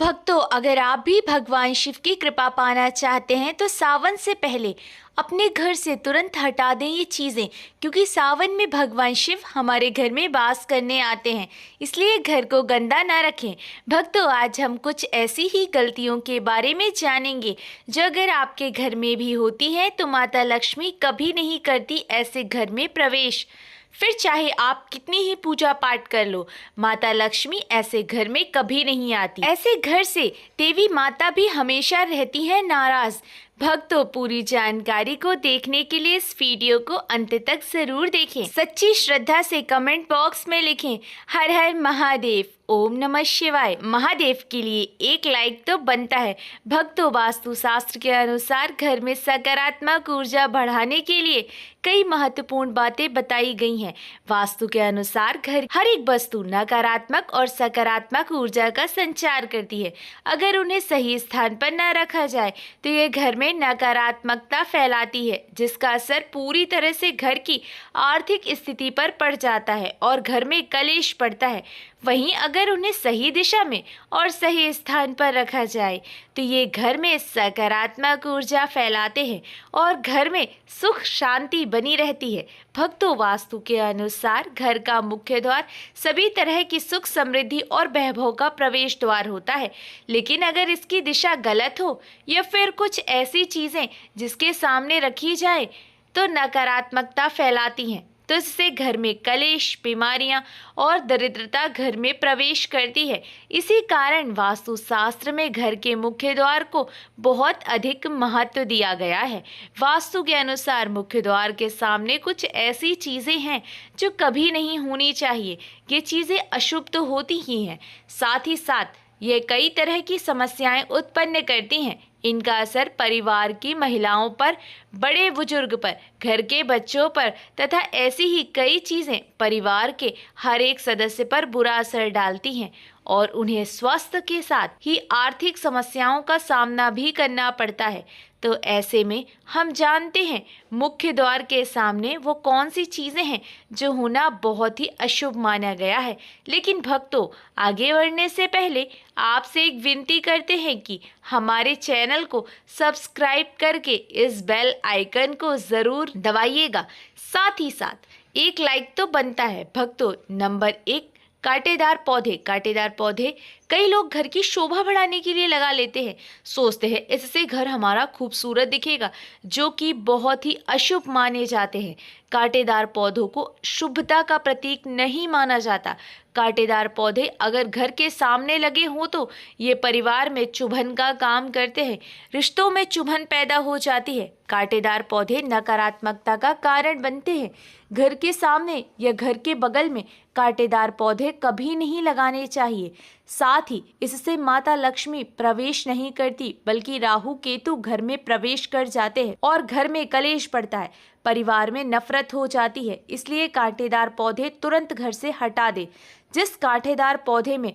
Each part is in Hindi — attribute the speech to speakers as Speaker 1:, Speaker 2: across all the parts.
Speaker 1: भक्तों, अगर आप भी भगवान शिव की कृपा पाना चाहते हैं तो सावन से पहले अपने घर से तुरंत हटा दें ये चीज़ें, क्योंकि सावन में भगवान शिव हमारे घर में वास करने आते हैं, इसलिए घर को गंदा ना रखें। भक्तों, आज हम कुछ ऐसी ही गलतियों के बारे में जानेंगे जो अगर आपके घर में भी होती हैं तो माता लक्ष्मी कभी नहीं करती ऐसे घर में प्रवेश। फिर चाहे आप कितनी ही पूजा पाठ कर लो, माता लक्ष्मी ऐसे घर में कभी नहीं आती। ऐसे घर से देवी माता भी हमेशा रहती है नाराज। भक्तों, पूरी जानकारी को देखने के लिए इस वीडियो को अंत तक जरूर देखें। सच्ची श्रद्धा से कमेंट बॉक्स में लिखें हर हर महादेव, ओम नमः शिवाय। महादेव के लिए एक लाइक तो बनता है। भक्तों, वास्तु शास्त्र के अनुसार घर में सकारात्मक ऊर्जा बढ़ाने के लिए कई महत्वपूर्ण बातें बताई गई हैं। वास्तु के अनुसार घर हर एक वस्तु नकारात्मक और सकारात्मक ऊर्जा का संचार करती है। अगर उन्हें सही स्थान पर न रखा जाए तो ये घर में नकारात्मकता फैलाती है, जिसका असर पूरी तरह से घर की आर्थिक स्थिति पर पड़ जाता है और घर में कलेश पड़ता है। वहीं अगर उन्हें सही दिशा में और सही स्थान पर रखा जाए तो ये घर में सकारात्मक ऊर्जा फैलाते हैं और घर में सुख शांति बनी रहती है। भक्तों, वास्तु के अनुसार घर का मुख्य द्वार सभी तरह की सुख समृद्धि और वैभव का प्रवेश द्वार होता है, लेकिन अगर इसकी दिशा गलत हो या फिर कुछ ऐसी चीजें जिसके सामने रखी जाए तो नकारात्मकता फैलाती हैं, तो इससे घर में कलेश, बीमारियां और दरिद्रता घर में प्रवेश करती है। इसी कारण वास्तु शास्त्र में घर के मुख्य द्वार को बहुत अधिक महत्व दिया गया है। वास्तु के अनुसार मुख्य द्वार के सामने कुछ ऐसी चीजें हैं जो कभी नहीं होनी चाहिए। ये चीजें अशुभ तो होती ही हैं, साथ ही साथ ये कई तरह की समस्याएं उत्पन्न करती हैं। इनका असर परिवार की महिलाओं पर, बड़े बुजुर्ग पर, घर के बच्चों पर तथा ऐसी ही कई चीज़ें परिवार के हर एक सदस्य पर बुरा असर डालती हैं और उन्हें स्वास्थ्य के साथ ही आर्थिक समस्याओं का सामना भी करना पड़ता है। तो ऐसे में हम जानते हैं मुख्य द्वार के सामने वो कौन सी चीज़ें हैं जो होना बहुत ही अशुभ माना गया है। लेकिन भक्तों, आगे बढ़ने से पहले आपसे एक विनती करते हैं कि हमारे चैनल को सब्सक्राइब करके इस बेल आइकन को ज़रूर दबाइएगा। साथ ही साथ एक लाइक तो बनता है। भक्तों, नंबर 1, कांटेदार पौधे। कांटेदार पौधे कई लोग घर की शोभा बढ़ाने के लिए लगा लेते हैं, सोचते हैं इससे घर हमारा खूबसूरत दिखेगा, जो कि बहुत ही अशुभ माने जाते हैं। कांटेदार पौधों को शुभता का प्रतीक नहीं माना जाता। कांटेदार पौधे अगर घर के सामने लगे हों तो ये परिवार में चुभन का काम करते हैं, रिश्तों में चुभन पैदा हो जाती है। कांटेदार पौधे नकारात्मकता का कारण बनते हैं। घर के सामने या घर के बगल में कांटेदार पौधे कभी नहीं लगाने चाहिए। साथ ही इससे माता लक्ष्मी प्रवेश नहीं करती, बल्कि राहु केतु घर में प्रवेश कर जाते हैं और घर में कलेश पड़ता है, परिवार में नफरत हो जाती है। इसलिए कांटेदार पौधे तुरंत घर से हटा दे। जिस कांटेदार पौधे में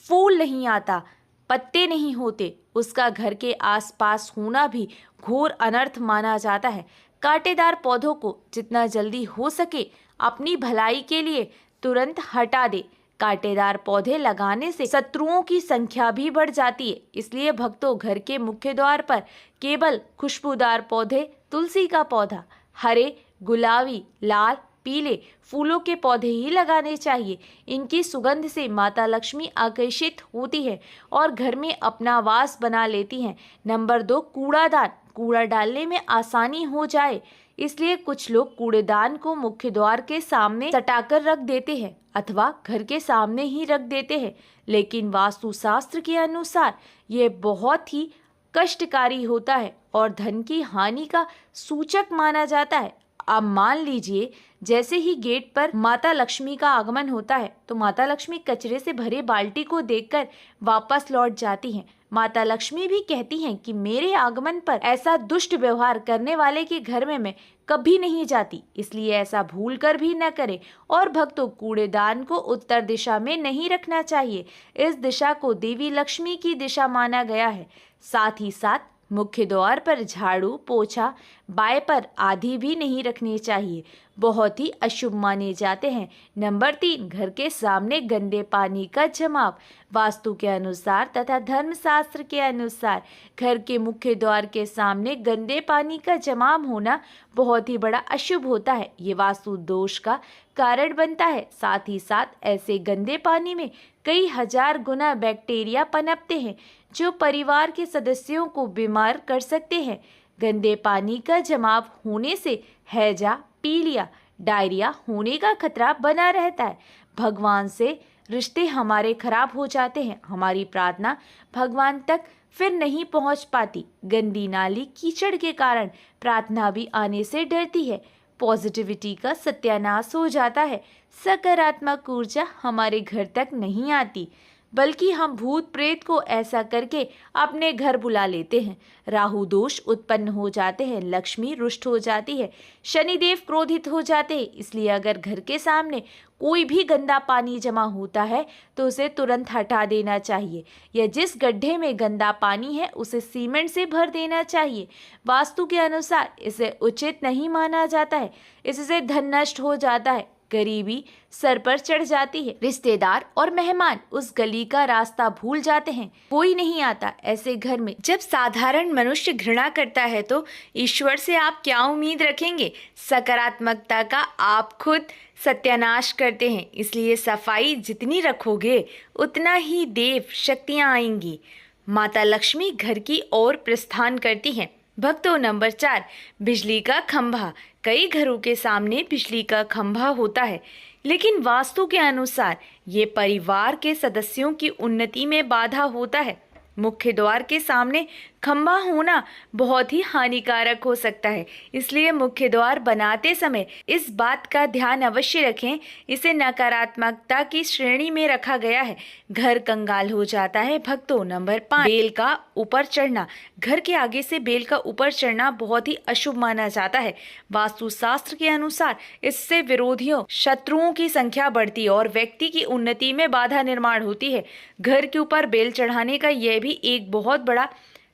Speaker 1: फूल नहीं आता, पत्ते नहीं होते, उसका घर के आसपास होना भी घोर अनर्थ माना जाता है। कांटेदार पौधों को जितना जल्दी हो सके अपनी भलाई के लिए तुरंत हटा दे। कांटेदार पौधे लगाने से शत्रुओं की संख्या भी बढ़ जाती है। इसलिए भक्तों, घर के मुख्य द्वार पर केवल खुशबूदार पौधे, तुलसी का पौधा, हरे, गुलाबी, लाल, पीले फूलों के पौधे ही लगाने चाहिए। इनकी सुगंध से माता लक्ष्मी आकर्षित होती है और घर में अपना वास बना लेती हैं। नंबर 2, कूड़ादान। कूड़ा डालने में आसानी हो जाए, इसलिए कुछ लोग कूड़ेदान को मुख्य द्वार के सामने सटाकर रख देते हैं अथवा घर के सामने ही रख देते हैं, लेकिन वास्तु शास्त्र के अनुसार ये बहुत ही कष्टकारी होता है और धन की हानि का सूचक माना जाता है। अब मान लीजिए जैसे ही गेट पर माता लक्ष्मी का आगमन होता है तो माता लक्ष्मी कचरे से भरे बाल्टी को देखकर वापस लौट जाती हैं। माता लक्ष्मी भी कहती हैं कि मेरे आगमन पर ऐसा दुष्ट व्यवहार करने वाले के घर में मैं कभी नहीं जाती, इसलिए ऐसा भूल कर भी न करें। और भक्तों, कूड़ेदान को उत्तर दिशा में नहीं रखना चाहिए। इस दिशा को देवी लक्ष्मी की दिशा माना गया है। साथ ही साथ मुख्य द्वार पर झाड़ू, पोछा, बाएं पर आदि भी नहीं रखने चाहिए। बहुत ही अशुभ माने जाते हैं। नंबर 3, घर के सामने गंदे पानी का जमाव। वास्तु के अनुसार तथा धर्मशास्त्र के अनुसार घर के मुख्य द्वार के सामने गंदे पानी का जमाव होना बहुत ही बड़ा अशुभ होता है। ये वास्तु दोष का कारण बनता है। साथ ही साथ ऐसे गंदे पानी में कई हजार गुना बैक्टीरिया पनपते हैं जो परिवार के सदस्यों को बीमार कर सकते हैं। गंदे पानी का जमाव होने से हैजा, पीलिया, डायरिया होने का खतरा बना रहता है। भगवान से रिश्ते हमारे खराब हो जाते हैं। हमारी प्रार्थना भगवान तक फिर नहीं पहुंच पाती। गंदी नाली कीचड़ के कारण प्रार्थना भी आने से डरती है। पॉजिटिविटी का सत्यानाश हो जाता है। सकारात्मक ऊर्जा हमारे घर तक नहीं आती, बल्कि हम भूत प्रेत को ऐसा करके अपने घर बुला लेते हैं। राहु दोष उत्पन्न हो जाते हैं, लक्ष्मी रुष्ट हो जाती है, शनिदेव क्रोधित हो जाते हैं। इसलिए अगर घर के सामने कोई भी गंदा पानी जमा होता है तो उसे तुरंत हटा देना चाहिए, या जिस गड्ढे में गंदा पानी है उसे सीमेंट से भर देना चाहिए। वास्तु के अनुसार इसे उचित नहीं माना जाता है। इससे धन नष्ट हो जाता है, गरीबी सर पर चढ़ जाती है, रिश्तेदार और मेहमान उस गली का रास्ता भूल जाते हैं, कोई नहीं आता ऐसे घर में। जब साधारण मनुष्य घृणा करता है तो ईश्वर से आप क्या उम्मीद रखेंगे। सकारात्मकता का आप खुद सत्यानाश करते हैं, इसलिए सफाई जितनी रखोगे उतना ही देव शक्तियाँ आएंगी। माता लक्ष्मी घर की ओर प्रस्थान करती हैं। भक्तों, नंबर 4, बिजली का खंभा। कई घरों के सामने बिजली का खंभा होता है, लेकिन वास्तु के अनुसार ये परिवार के सदस्यों की उन्नति में बाधा होता है। मुख्य द्वार के सामने खंभा होना बहुत ही हानिकारक हो सकता है, इसलिए मुख्य द्वार बनाते समय इस बात का ध्यान अवश्य रखें। इसे नकारात्मकता की श्रेणी में रखा गया है, घर कंगाल हो जाता है। भक्तों, नंबर 5, बेल का ऊपर चढ़ना। घर के आगे से बेल का ऊपर चढ़ना बहुत ही अशुभ माना जाता है। वास्तु शास्त्र के अनुसार इससे विरोधियों, शत्रुओं की संख्या बढ़ती है और व्यक्ति की उन्नति में बाधा निर्माण होती है। घर के ऊपर बेल चढ़ाने का यह भी एक बहुत बड़ा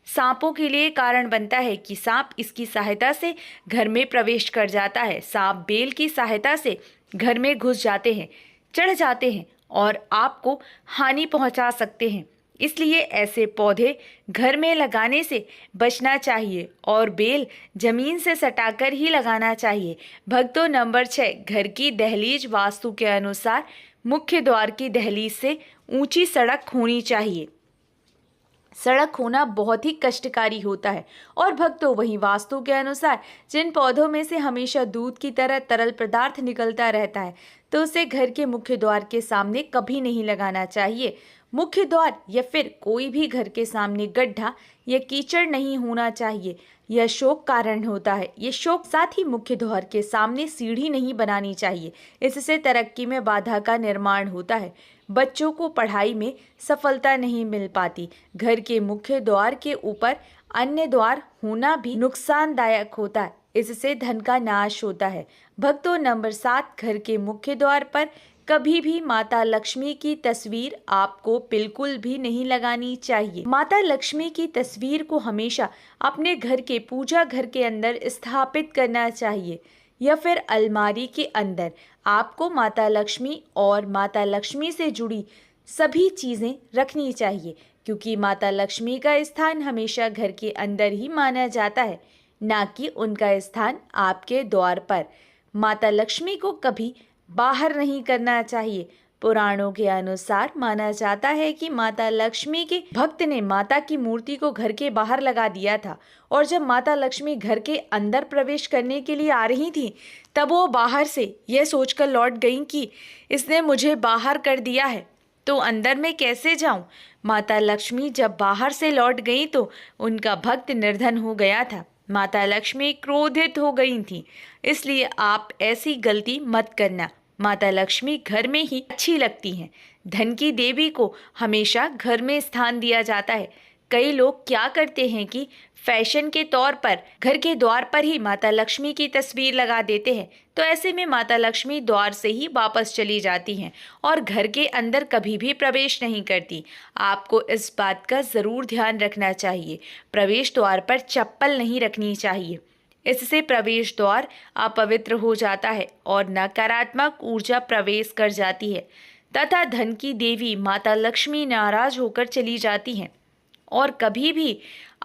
Speaker 1: सांपों के लिए कारण बनता है कि सांप इसकी सहायता से घर में प्रवेश कर जाता है। सांप बेल की सहायता से घर में घुस जाते हैं, चढ़ जाते हैं और आपको हानि पहुंचा सकते हैं। इसलिए ऐसे पौधे घर में लगाने से बचना चाहिए और बेल जमीन से सटाकर ही लगाना चाहिए। भक्तों, नंबर 6, घर की दहलीज। वास्तु के अनुसार मुख्य द्वार की दहलीज से ऊंची सड़क होनी चाहिए। सड़क होना बहुत ही कष्टकारी होता है। और भक्तों, वहीं वास्तु के अनुसार जिन पौधों में से हमेशा दूध की तरह तरल पदार्थ निकलता रहता है तो उसे घर के मुख्य द्वार के सामने कभी नहीं लगाना चाहिए। मुख्य द्वार या फिर कोई भी घर के सामने गड्ढा या कीचड़ नहीं होना चाहिए। यह शोक कारण होता है। ये शोक साथ ही मुख्य द्वार के सामने सीढ़ी नहीं बनानी चाहिए, इससे तरक्की में बाधा का निर्माण होता है। बच्चों को पढ़ाई में सफलता नहीं मिल पाती। घर के मुख्य द्वार के ऊपर अन्य द्वार होना भी नुकसानदायक होता है, इससे धन का नाश होता है। भक्तों, नंबर 7, घर के मुख्य द्वार पर कभी भी माता लक्ष्मी की तस्वीर आपको बिल्कुल भी नहीं लगानी चाहिए। माता लक्ष्मी की तस्वीर को हमेशा अपने घर के पूजा घर के अंदर स्थापित करना चाहिए या फिर अलमारी के अंदर। आपको माता लक्ष्मी और माता लक्ष्मी से जुड़ी सभी चीज़ें रखनी चाहिए, क्योंकि माता लक्ष्मी का स्थान हमेशा घर के अंदर ही माना जाता है, ना कि उनका स्थान आपके द्वार पर। माता लक्ष्मी को कभी बाहर नहीं करना चाहिए। पुराणों के अनुसार माना जाता है कि माता लक्ष्मी के भक्त ने माता की मूर्ति को घर के बाहर लगा दिया था, और जब माता लक्ष्मी घर के अंदर प्रवेश करने के लिए आ रही थी तब वो बाहर से यह सोचकर लौट गईं कि इसने मुझे बाहर कर दिया है तो अंदर मैं कैसे जाऊं। माता लक्ष्मी जब बाहर से लौट गई तो उनका भक्त निर्धन हो गया था। माता लक्ष्मी क्रोधित हो गई थी, इसलिए आप ऐसी गलती मत करना। माता लक्ष्मी घर में ही अच्छी लगती हैं। धन की देवी को हमेशा घर में स्थान दिया जाता है। कई लोग क्या करते हैं कि फैशन के तौर पर घर के द्वार पर ही माता लक्ष्मी की तस्वीर लगा देते हैं, तो ऐसे में माता लक्ष्मी द्वार से ही वापस चली जाती हैं और घर के अंदर कभी भी प्रवेश नहीं करती। आपको इस बात का ज़रूर ध्यान रखना चाहिए। प्रवेश द्वार पर चप्पल नहीं रखनी चाहिए। इससे प्रवेश द्वार अपवित्र हो जाता है और नकारात्मक ऊर्जा प्रवेश कर जाती है तथा धन की देवी माता लक्ष्मी नाराज होकर चली जाती हैं और कभी भी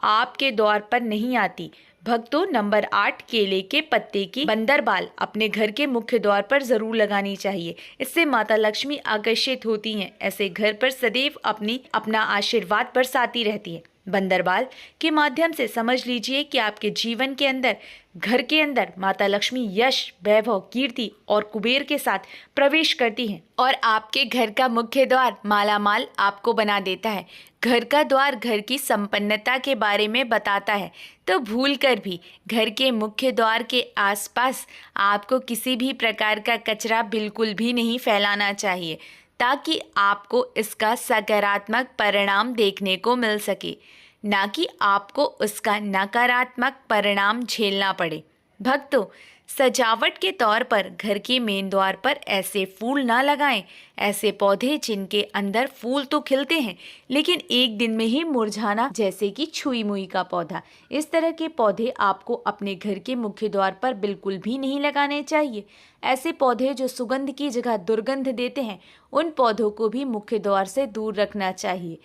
Speaker 1: आपके द्वार पर नहीं आती। भक्तों, नंबर 8, केले के पत्ते की बंदरबाल अपने घर के मुख्य द्वार पर जरूर लगानी चाहिए। इससे माता लक्ष्मी आकर्षित होती हैं। ऐसे घर पर सदैव अपना आशीर्वाद बरसाती रहती है। बंदरबाल के माध्यम से समझ लीजिए कि आपके जीवन के अंदर, घर के अंदर माता लक्ष्मी यश, वैभव, कीर्ति और कुबेर के साथ प्रवेश करती हैं और आपके घर का मुख्य द्वार मालामाल आपको बना देता है। घर का द्वार घर की संपन्नता के बारे में बताता है, तो भूलकर भी घर के मुख्य द्वार के आसपास आपको किसी भी प्रकार का कचरा बिल्कुल भी नहीं फैलाना चाहिए, ताकि आपको इसका सकारात्मक परिणाम देखने को मिल सके, ना कि आपको उसका नकारात्मक परिणाम झेलना पड़े। भक्तों, सजावट के तौर पर घर के मेन द्वार पर ऐसे फूल ना लगाएं, ऐसे पौधे जिनके अंदर फूल तो खिलते हैं लेकिन एक दिन में ही मुरझाना, जैसे कि छुई मुई का पौधा। इस तरह के पौधे आपको अपने घर के मुख्य द्वार पर बिल्कुल भी नहीं लगाने चाहिए। ऐसे पौधे जो सुगंध की जगह दुर्गंध देते हैं, उन पौधों को भी मुख्य द्वार से दूर रखना चाहिए।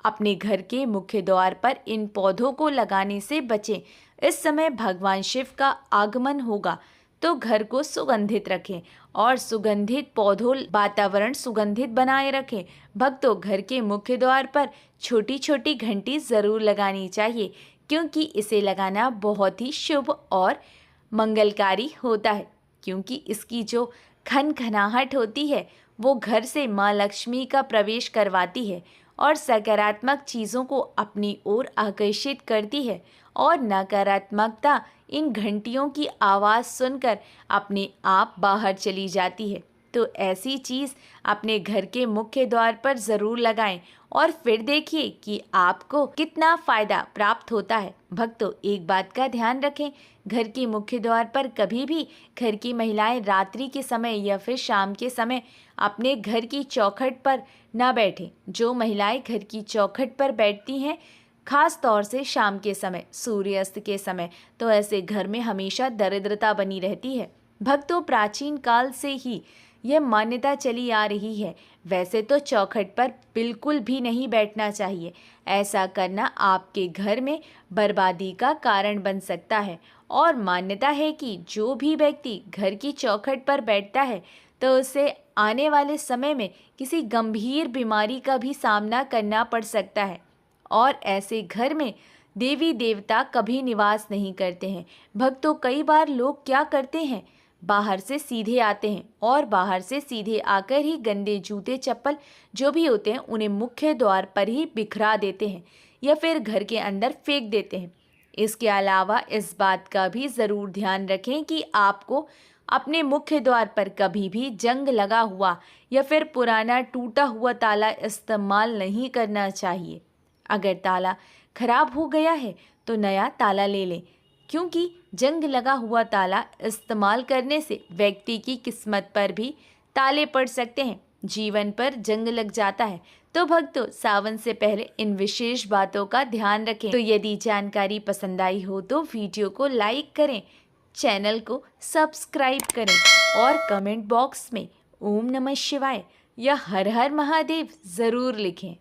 Speaker 1: अपने घर के मुख्य द्वार पर इन पौधों को लगाने से बचें। इस समय भगवान शिव का आगमन होगा, तो घर को सुगंधित रखें और सुगंधित पौधों वातावरण सुगंधित बनाए रखें। भक्तों, घर के मुख्य द्वार पर छोटी छोटी घंटी ज़रूर लगानी चाहिए, क्योंकि इसे लगाना बहुत ही शुभ और मंगलकारी होता है, क्योंकि इसकी जो खनखनाहट होती है वो घर से माँ लक्ष्मी का प्रवेश करवाती है और सकारात्मक चीज़ों को अपनी ओर आकर्षित करती है और नकारात्मकता इन घंटियों की आवाज़ सुनकर अपने आप बाहर चली जाती है। तो ऐसी चीज़ अपने घर के मुख्य द्वार पर ज़रूर लगाएं और फिर देखिए कि आपको कितना फ़ायदा प्राप्त होता है। भक्तों, एक बात का ध्यान रखें, घर के मुख्य द्वार पर कभी भी घर की महिलाएं रात्रि के समय या फिर शाम के समय अपने घर की चौखट पर ना बैठें। जो महिलाएं घर की चौखट पर बैठती हैं, खास तौर से शाम के समय, सूर्यास्त के समय, तो ऐसे घर में हमेशा दरिद्रता बनी रहती है। भक्तों, प्राचीन काल से ही यह मान्यता चली आ रही है। वैसे तो चौखट पर बिल्कुल भी नहीं बैठना चाहिए। ऐसा करना आपके घर में बर्बादी का कारण बन सकता है और मान्यता है कि जो भी व्यक्ति घर की चौखट पर बैठता है तो उसे आने वाले समय में किसी गंभीर बीमारी का भी सामना करना पड़ सकता है और ऐसे घर में देवी देवता कभी निवास नहीं करते हैं। भक्तों, कई बार लोग क्या करते हैं, बाहर से सीधे आते हैं और बाहर से सीधे आकर ही गंदे जूते चप्पल जो भी होते हैं उन्हें मुख्य द्वार पर ही बिखरा देते हैं या फिर घर के अंदर फेंक देते हैं। इसके अलावा इस बात का भी ज़रूर ध्यान रखें कि आपको अपने मुख्य द्वार पर कभी भी जंग लगा हुआ या फिर पुराना टूटा हुआ ताला इस्तेमाल नहीं करना चाहिए। अगर ताला खराब हो गया है तो नया ताला ले लें, क्योंकि जंग लगा हुआ ताला इस्तेमाल करने से व्यक्ति की किस्मत पर भी ताले पड़ सकते हैं, जीवन पर जंग लग जाता है। तो भक्तों, सावन से पहले इन विशेष बातों का ध्यान रखें। तो यदि जानकारी पसंद आई हो तो वीडियो को लाइक करें, चैनल को सब्सक्राइब करें और कमेंट बॉक्स में ओम नमः शिवाय या हर हर महादेव ज़रूर लिखें।